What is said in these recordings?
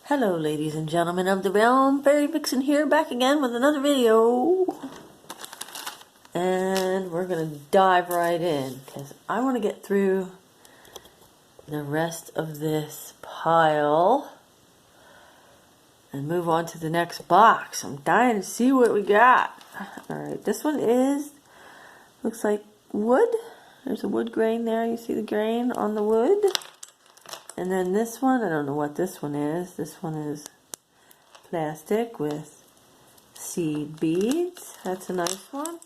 Hello ladies and gentlemen of the realm, FaeryVixen here, back again with another video. And we're going to dive right in, because I want to get through the rest of this pile and move on to the next box. I'm dying to see what we got. Alright, this one looks like wood. There's a wood grain there, you see the grain on the wood. And then this one, I don't know what this one is. This one is plastic with seed beads. That's a nice one.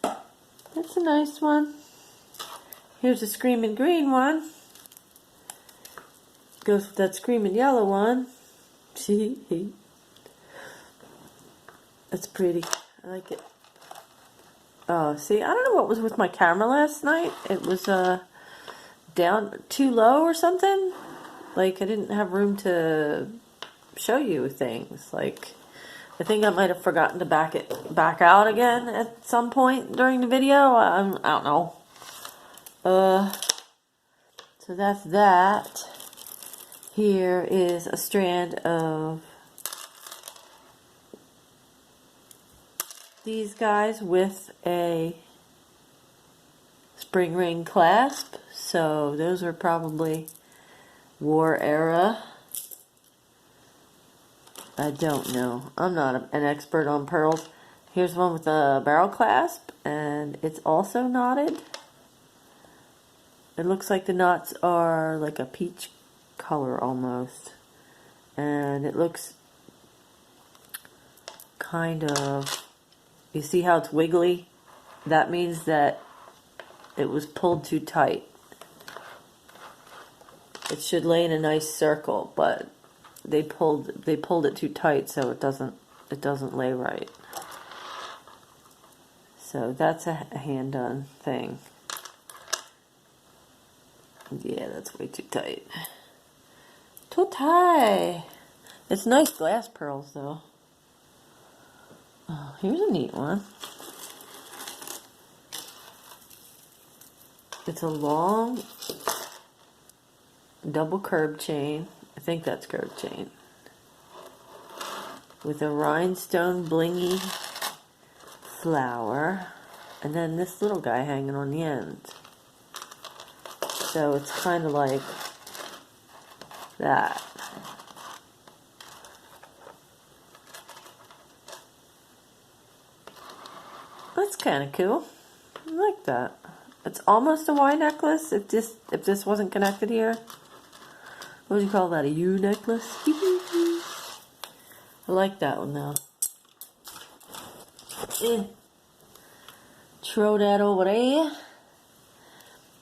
That's a nice one. Here's a screaming green one. Goes with that screaming yellow one. See? That's pretty. I like it. Oh, see, I don't know what was with my camera last night. It was, down too low or something. Like I didn't have room to show you things. Like I think I might have forgotten to back out again at some point during the video. I don't know. So that's that. Here is a strand of these guys with a spring ring clasp. So those are probably war era. I don't know. I'm not an expert on pearls. Here's one with a barrel clasp, and it's also knotted. It looks like the knots are like a peach color almost. And it looks kind of, you see how it's wiggly? That means that it was pulled too tight. It should lay in a nice circle, but they pulled it too tight, so it doesn't lay right. So that's a hand done thing. Yeah, that's way too tight. Too tight. It's nice glass pearls though. Oh, here's a neat one. It's a long double curb chain. I think that's curb chain. With a rhinestone blingy flower. And then this little guy hanging on the end. So it's kind of like that. That's kind of cool. I like that. It's almost a Y necklace if this wasn't connected here. What do you call that? A U necklace? I like that one now. Throw that over there.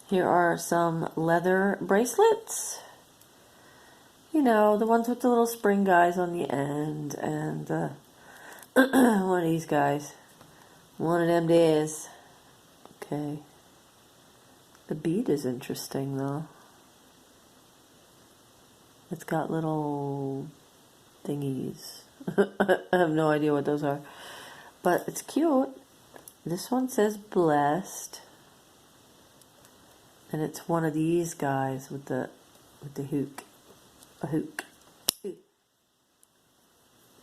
Here are some leather bracelets. You know, the ones with the little spring guys on the end. And one of these guys. One of them days. Okay. The bead is interesting though. It's got little thingies. I have no idea what those are. But it's cute. This one says blessed. And it's one of these guys with the hook. A hook.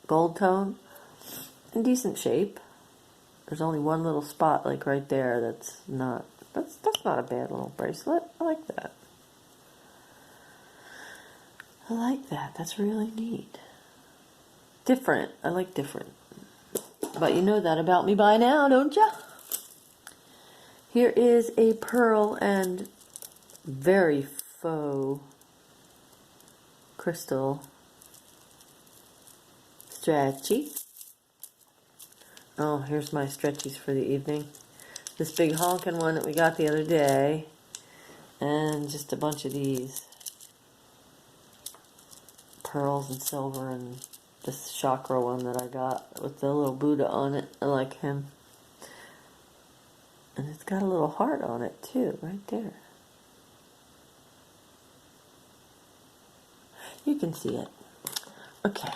Gold tone. In decent shape. There's only one little spot like right there that's not a bad little bracelet. I like that. I like that. That's really neat. Different. I like different. But you know that about me by now, don't ya? Here is a pearl and very faux crystal stretchy. Oh, here's my stretchies for the evening. This big honking one that we got the other day. And just a bunch of these. Pearls and silver, and this chakra one that I got with the little Buddha on it. I like him. And it's got a little heart on it too, right there. You can see it. Okay.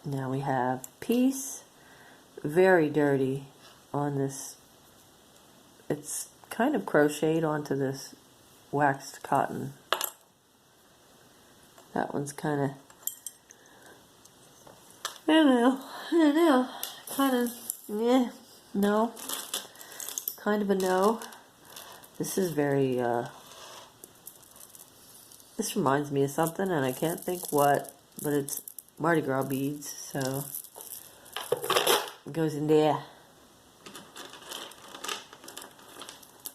Now we have peace. Very dirty on this. It's kind of crocheted onto this waxed cotton. That one's kind of I don't know. Kind of, yeah, no. Kind of a no. This is very, this reminds me of something, and I can't think what, but it's Mardi Gras beads, so it goes in there.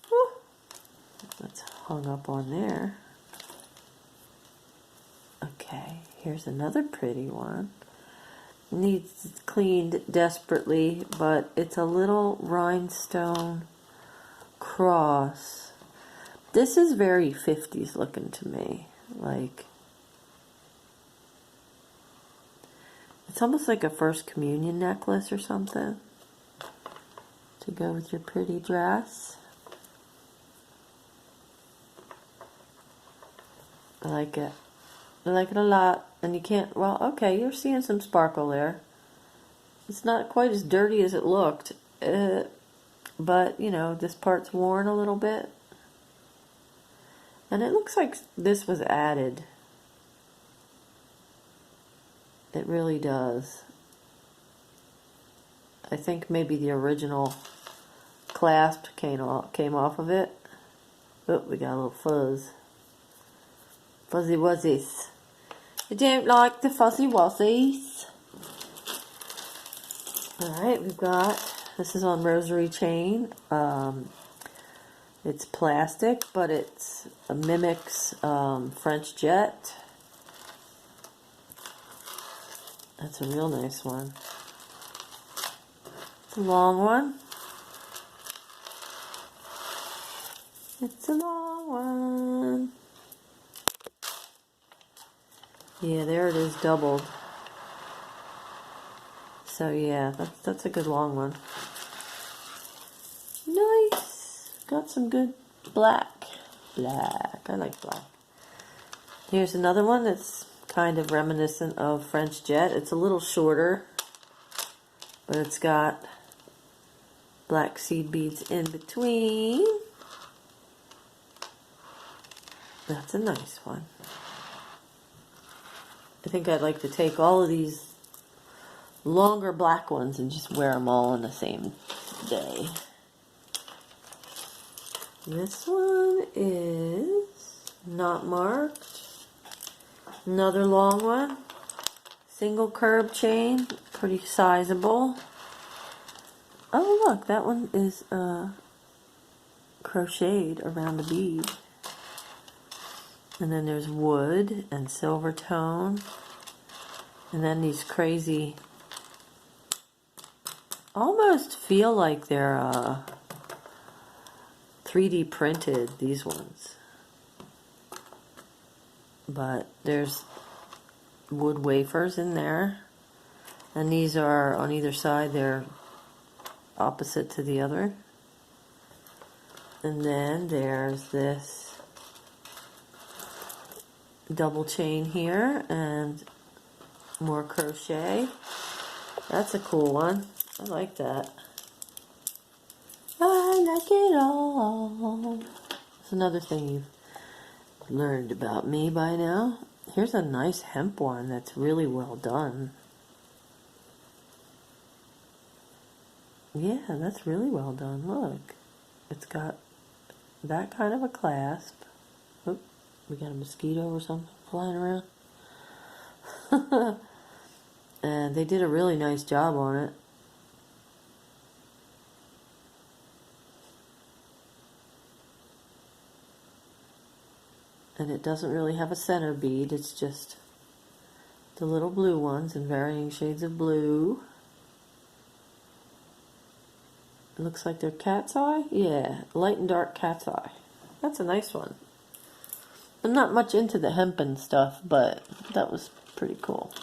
Woo. That's hung up on there. Okay, here's another pretty one. Needs cleaned desperately, but it's a little rhinestone cross. This is very 50s looking to me. Like, it's almost like a First Communion necklace or something to go with your pretty dress. I like it. I like it a lot. And you can't, well, okay, you're seeing some sparkle there. It's not quite as dirty as it looked. But, you know, this part's worn a little bit. And it looks like this was added. It really does. I think maybe the original clasp came off of it. Oh, we got a little fuzz. Fuzzy wuzzies. I don't like the fuzzy wuzzies. Alright, we've got, this is on rosary chain. It's plastic, but it mimics French jet. That's a real nice one. It's a long one. It's a long one. Yeah, there it is, doubled. So yeah, that's a good long one. Nice. Got some good black. Black. I like black. Here's another one that's kind of reminiscent of French jet. It's a little shorter, but it's got black seed beads in between. That's a nice one. I think I'd like to take all of these longer black ones and just wear them all on the same day. This one is not marked. Another long one. Single curb chain. Pretty sizable. Oh look, that one is crocheted around the bead. And then there's wood and silver tone. And then these crazy, almost feel like they're 3D printed, these ones. But there's wood wafers in there. And these are on either side, they're opposite to the other. And then there's this double chain here and more crochet. That's a cool one. I like that. I like it all. That's another thing you've learned about me by now. Here's a nice hemp one that's really well done. Yeah, that's really well done. Look, it's got that kind of a clasp. Oh, we got a mosquito or something flying around. And they did a really nice job on it. And it doesn't really have a center bead, it's just the little blue ones in varying shades of blue. It looks like they're cat's eye? Yeah, light and dark cat's eye. That's a nice one. I'm not much into the hempen stuff, but that was pretty cool.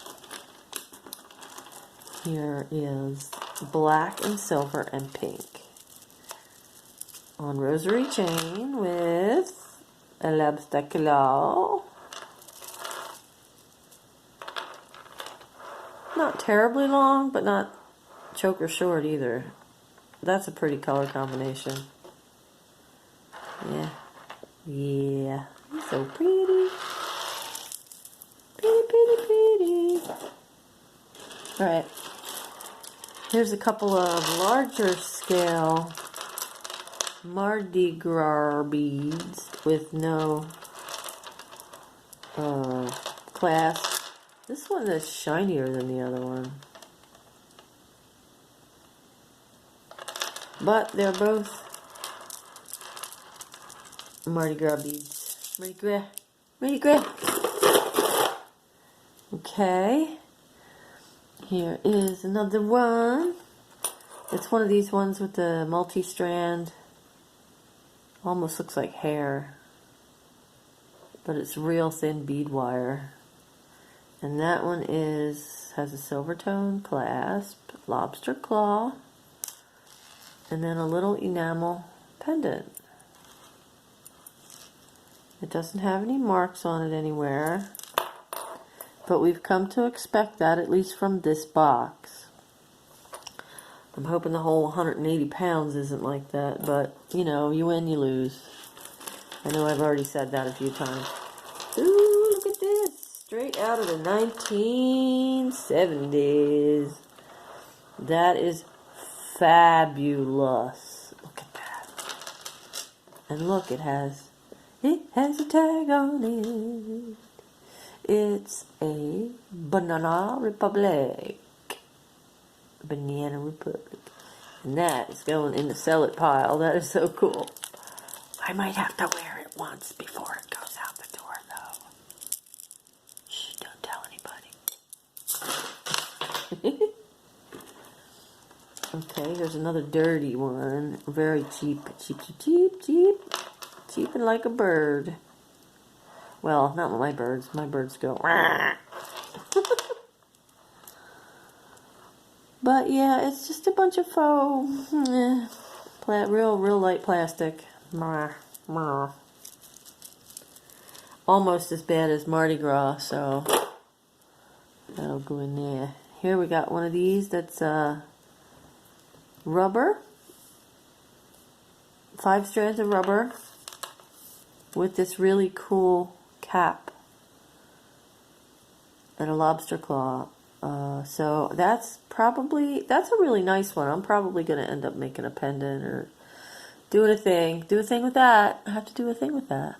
Here is black and silver and pink on rosary chain with a l'obstacle. Not terribly long, but not choker short either. That's a pretty color combination. Yeah. Yeah. So pretty. Pretty, pretty, pretty. Alright, here's a couple of larger scale Mardi Gras beads with no clasp. This one is shinier than the other one, but they're both Mardi Gras beads. Mardi Gras. Mardi Gras. Okay. Here is another one. It's one of these ones with the multi-strand. Almost looks like hair. But it's real thin bead wire. And that one has a silver tone clasp, lobster claw, and then a little enamel pendant. It doesn't have any marks on it anywhere, but we've come to expect that, at least from this box. I'm hoping the whole 180 pounds isn't like that, but you know, you win, you lose. I know I've already said that a few times. Ooh, look at this! Straight out of the 1970s. That is fabulous. Look at that. And look, it has a tag on it. It's a Banana Republic. Banana Republic. And that is going in the sell it pile. That is so cool. I might have to wear it once before it goes out the door, though. Shh, don't tell anybody. Okay, here's another dirty one. Very cheap. Cheap, cheap, cheap, cheap. Cheaping like a bird. Well, not my birds. My birds go. But yeah, it's just a bunch of faux, real light plastic. Almost as bad as Mardi Gras, so that'll go in there. Here we got one of these that's rubber. 5 strands of rubber with this really cool cap and a lobster claw. So that's a really nice one. I'm probably going to end up making a pendant or doing a thing. Do a thing with that. I have to do a thing with that.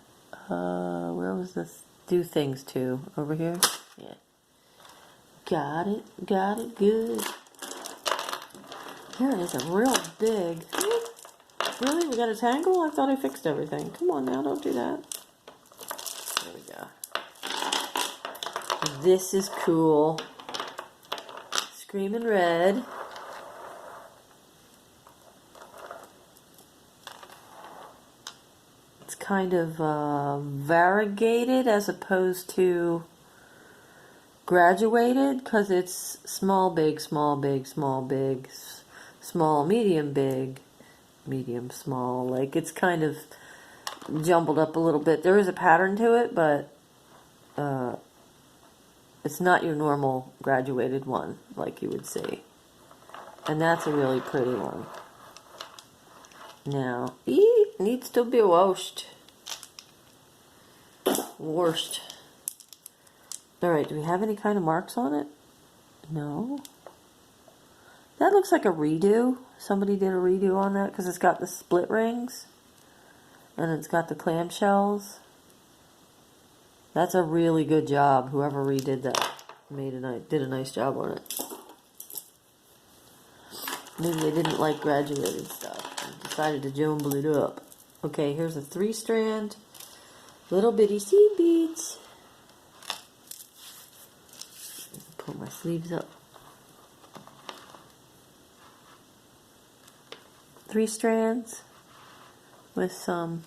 Where was this? Do things to? Over here? Yeah. Got it. Got it good. Here is a real big. Really? We got a tangle? I thought I fixed everything. Come on now, don't do that. There we go. This is cool. Screaming red. It's kind of variegated as opposed to graduated, because it's small, big, small, big, small, big, small, medium, big, medium, small. Like, it's kind of jumbled up a little bit. There is a pattern to it, but it's not your normal graduated one like you would see. And that's a really pretty one. Now, it needs to be washed. Washed. Alright, do we have any kind of marks on it? No. That looks like a redo. Somebody did a redo on that because it's got the split rings. And it's got the clamshells. That's a really good job. Whoever redid that did a nice job on it. Maybe they didn't like graduated stuff and decided to jumble it up. Okay, here's a 3-strand little bitty seed beads. Pull my sleeves up. 3 strands with some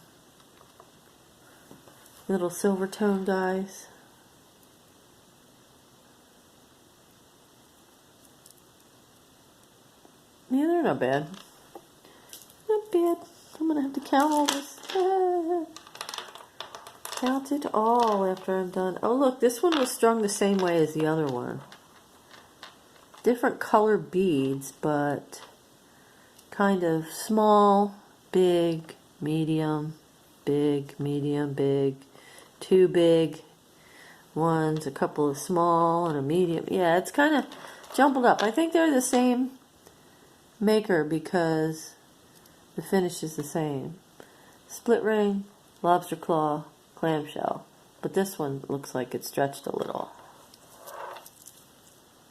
little silver tone dies. Yeah, they're not bad. Not bad. I'm going to have to count all this. Count it all after I'm done. Oh, look, this one was strung the same way as the other one. Different color beads, but kind of small, big, medium, big, medium, big, 2 big ones, a couple of small and a medium. Yeah, it's kind of jumbled up. I think they're the same maker because the finish is the same. Split ring, lobster claw, clamshell. But this one looks like it's stretched a little,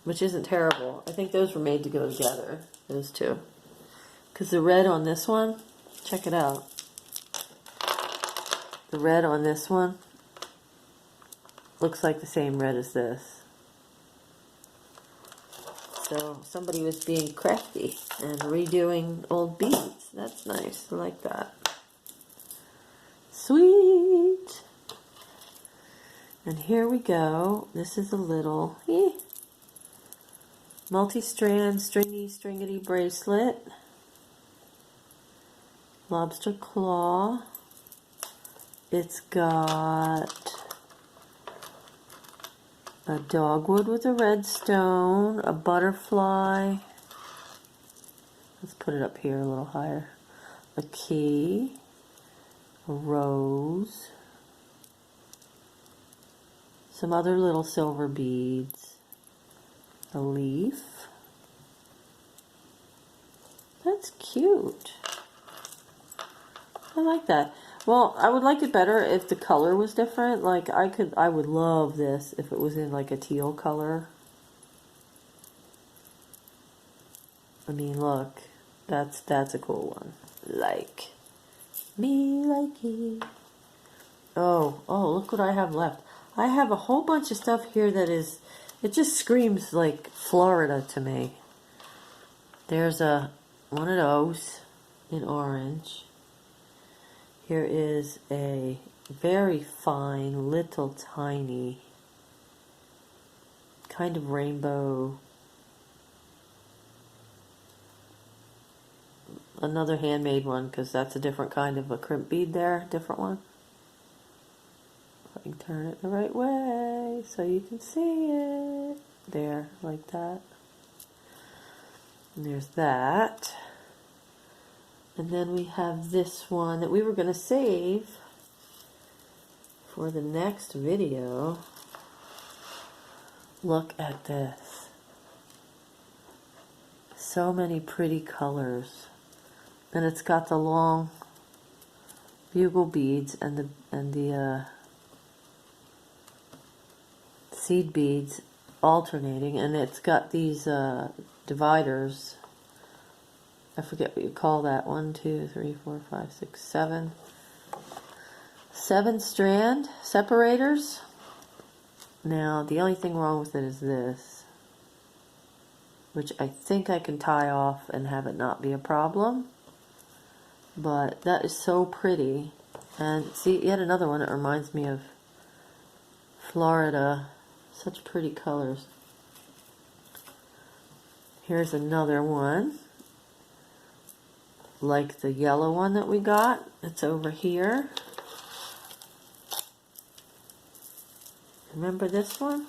which isn't terrible. I think those were made to go together, those two. Because the red on this one, check it out. The red on this one looks like the same red as this. So somebody was being crafty and redoing old beads. That's nice. I like that. Sweet. And here we go. This is a little multi-strand stringity bracelet. Lobster claw. It's got a dogwood with a red stone, a butterfly. Let's put it up here a little higher. A key, a rose, some other little silver beads, a leaf. That's cute. I like that. Well, I would like it better if the color was different. Like I would love this if it was in like a teal color. I mean, look, that's a cool one. Like me, like it. Oh, look what I have left. I have a whole bunch of stuff here that is, it just screams like Florida to me. There's one of those in orange. Here is a very fine, little tiny, kind of rainbow. Another handmade one, because that's a different kind of a crimp bead there. Different one. If I can turn it the right way so you can see it. There, like that. And there's that. And then we have this one that we were going to save for the next video. Look at this. So many pretty colors. And it's got the long bugle beads and the seed beads alternating, and it's got these dividers. I forget what you call that. 1, 2, 3, 4, 5, 6, 7. 7 strand separators. Now, the only thing wrong with it is this, which I think I can tie off and have it not be a problem. But that is so pretty. And see, yet another one that reminds me of Florida. Such pretty colors. Here's another one, like the yellow one that we got. It's over here. Remember this one?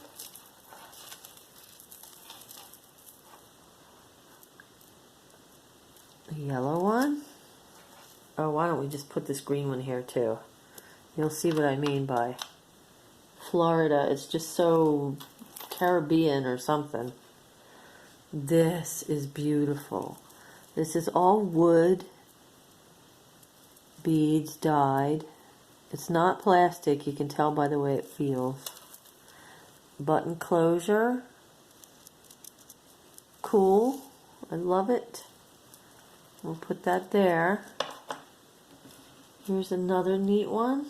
The yellow one. Oh, why don't we just put this green one here too? You'll see what I mean by Florida. It's just so Caribbean or something. This is beautiful. This is all wood beads dyed. It's not plastic. You can tell by the way it feels. Button closure. Cool. I love it. We'll put that there. Here's another neat one.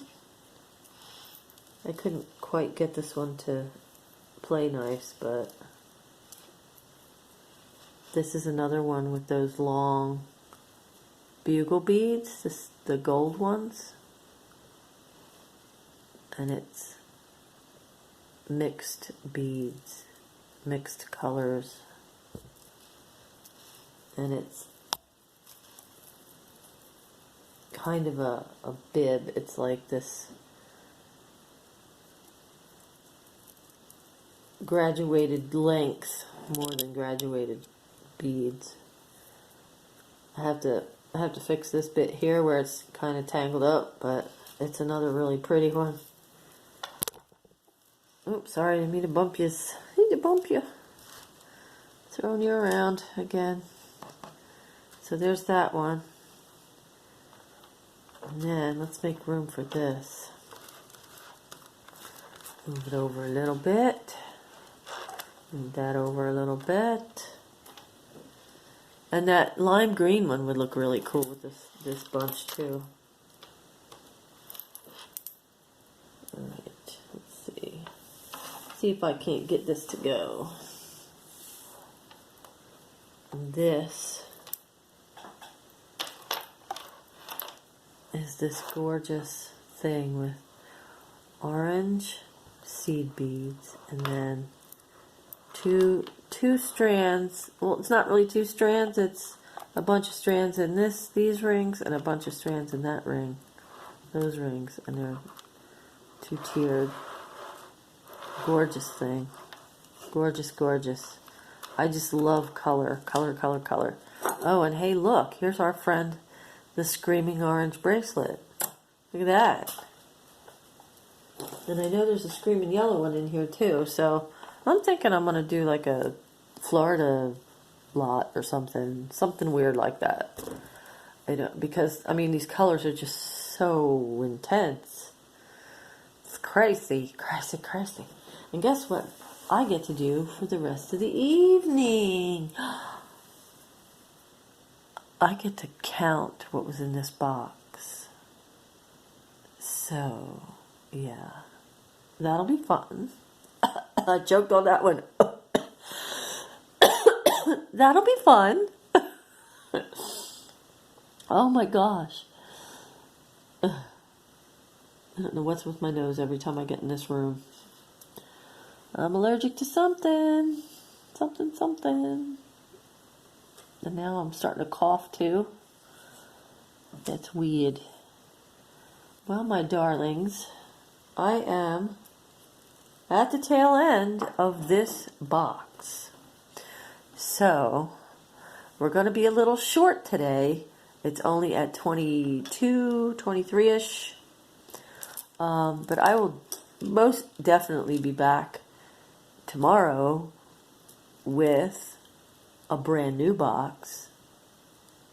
I couldn't quite get this one to play nice, but this is another one with those long bugle beads, the gold ones. And it's mixed beads, mixed colors. And it's kind of a bib. It's like this graduated length more than graduated beads. I have to fix this bit here where it's kind of tangled up, but it's another really pretty one. Oops, sorry, I didn't mean to bump you. I need to bump you. throwing you around again. So there's that one. And then let's make room for this. Move it over a little bit. Move that over a little bit. And that lime green one would look really cool with this bunch too. Alright, let's see. See if I can't get this to go. And this is this gorgeous thing with orange seed beads and then two strands. Well, it's not really two strands, it's a bunch of strands in these rings and a bunch of strands in that ring. Those rings, and they're two-tiered. Gorgeous thing. Gorgeous, gorgeous. I just love color. Color, color, color. Oh, and hey, look, here's our friend, the screaming orange bracelet. Look at that. And I know there's a screaming yellow one in here too, so I'm thinking I'm going to do like a Florida lot or something weird like that. Because I mean these colors are just so intense. It's crazy, crazy, crazy. And guess what I get to do for the rest of the evening? I get to count what was in this box. So, yeah. That'll be fun. I choked on that one. That'll be fun. Oh my gosh. I don't know what's with my nose every time I get in this room. I'm allergic to something. Something. And now I'm starting to cough too. That's weird. Well, my darlings, I am at the tail end of this box. So, we're going to be a little short today. It's only at 22, 23-ish. But I will most definitely be back tomorrow with a brand new box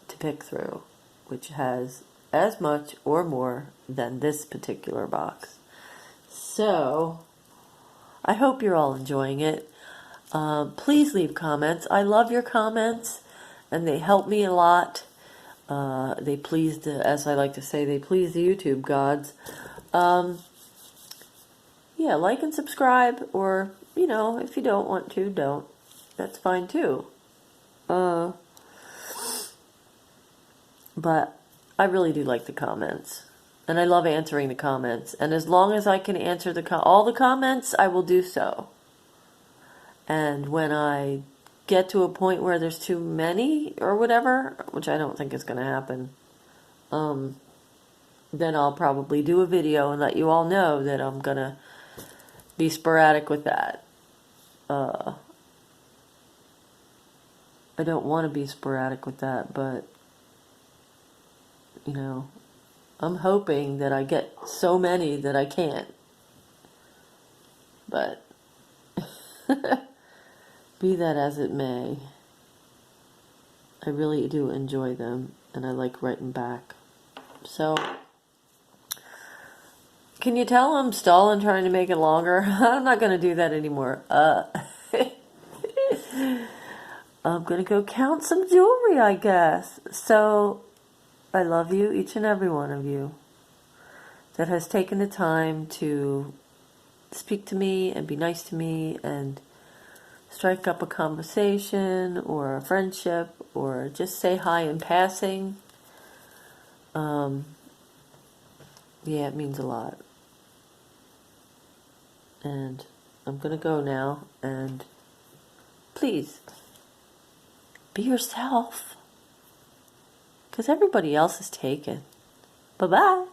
to pick through, which has as much or more than this particular box. So, I hope you're all enjoying it. Please leave comments. I love your comments, and they help me a lot. They please, as I like to say, they please the YouTube gods. Yeah, like and subscribe, or, you know, if you don't want to, don't. That's fine too. But I really do like the comments. And I love answering the comments. And as long as I can answer all the comments, I will do so. And when I get to a point where there's too many or whatever, which I don't think is going to happen, then I'll probably do a video and let you all know that I'm going to be sporadic with that. I don't want to be sporadic with that, but, you know, I'm hoping that I get so many that I can't. But be that as it may, I really do enjoy them, and I like writing back. So, can you tell I'm stalling trying to make it longer? I'm not going to do that anymore. I'm going to go count some jewelry, I guess. So, I love you, each and every one of you that has taken the time to speak to me and be nice to me and strike up a conversation or a friendship or just say hi in passing. Yeah, it means a lot. And I'm going to go now, and please be yourself, because everybody else is taken. Bye-bye.